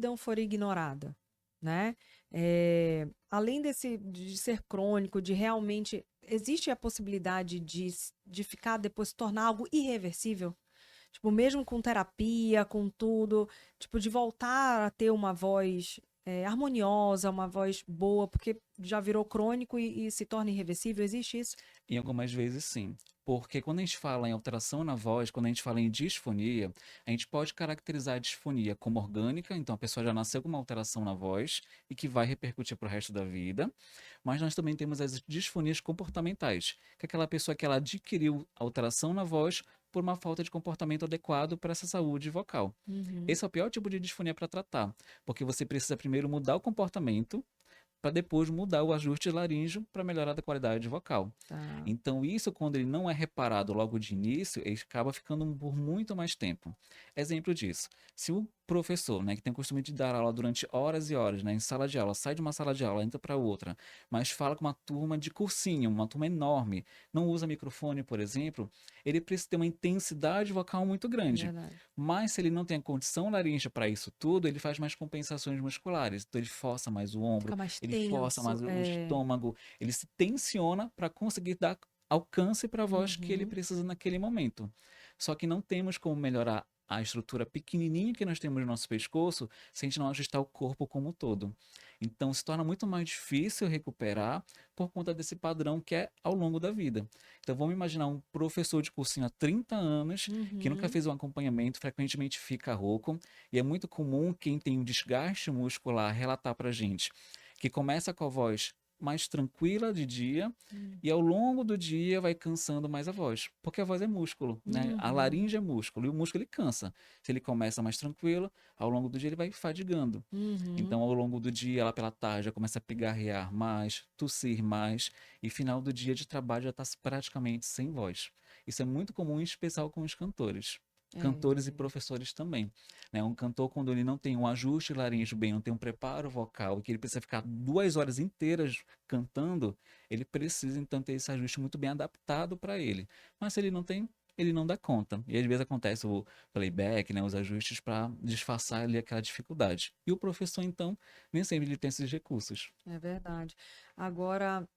aptidão for ignorada, né? Além de ser crônico, de realmente. Existe a possibilidade de ficar depois, se tornar algo irreversível? Tipo, mesmo com terapia, com tudo, tipo, de voltar a ter uma voz harmoniosa, uma voz boa, porque já virou crônico e se torna irreversível, existe isso? Em algumas vezes, sim. Porque quando a gente fala em alteração na voz, quando a gente fala em disfonia, a gente pode caracterizar a disfonia como orgânica, então a pessoa já nasceu com uma alteração na voz e que vai repercutir para o resto da vida. Mas nós também temos as disfonias comportamentais, que é aquela pessoa que ela adquiriu alteração na voz por uma falta de comportamento adequado para essa saúde vocal. Uhum. Esse é o pior tipo de disfonia para tratar, porque você precisa primeiro mudar o comportamento para depois mudar o ajuste laríngeo para melhorar a qualidade vocal. Tá. Então, isso, quando ele não é reparado logo de início, ele acaba ficando por muito mais tempo. Exemplo disso: se o professor, né, que tem o costume de dar aula durante horas e horas, né, em sala de aula, sai de uma sala de aula, entra para outra, mas fala com uma turma de cursinho, uma turma enorme, não usa microfone, por exemplo, ele precisa ter uma intensidade vocal muito grande. Verdade. Mas se ele não tem a condição laríngea para isso tudo, ele faz mais compensações musculares. Então ele força mais o ombro, Fica mais ele força tenso. mais o estômago, ele se tensiona para conseguir dar alcance para a voz que ele Uhum. precisa naquele momento. Só que não temos como melhorar a estrutura pequenininha que nós temos no nosso pescoço se a gente não ajustar o corpo como um todo. Então se torna muito mais difícil recuperar por conta desse padrão que é ao longo da vida. Então vamos imaginar um professor de cursinho há 30 anos que nunca Uhum. fez um acompanhamento, frequentemente fica rouco, e é muito comum quem tem um desgaste muscular relatar para a gente que começa com a voz mais tranquila de dia e ao longo do dia vai cansando mais a voz, porque a voz é músculo, né? A Uhum. laringe é músculo e o músculo ele cansa. Se ele começa mais tranquilo, ao longo do dia ele vai fadigando. Uhum. Então, ao longo do dia, lá pela tarde, já começa a pigarrear mais, tossir mais, e final do dia de trabalho já está praticamente sem voz. Isso é muito comum, em especial com os cantores. Cantores e É. professores também. Né? Um cantor, quando ele não tem um ajuste laríngeo bem, não tem um preparo vocal, e que ele precisa ficar 2 horas inteiras cantando, ele precisa então ter esse ajuste muito bem adaptado para ele. Mas se ele não tem, ele não dá conta. E às vezes acontece o playback, né, os ajustes para disfarçar ali aquela dificuldade. E o professor, então, nem sempre ele tem esses recursos. É verdade. Agora,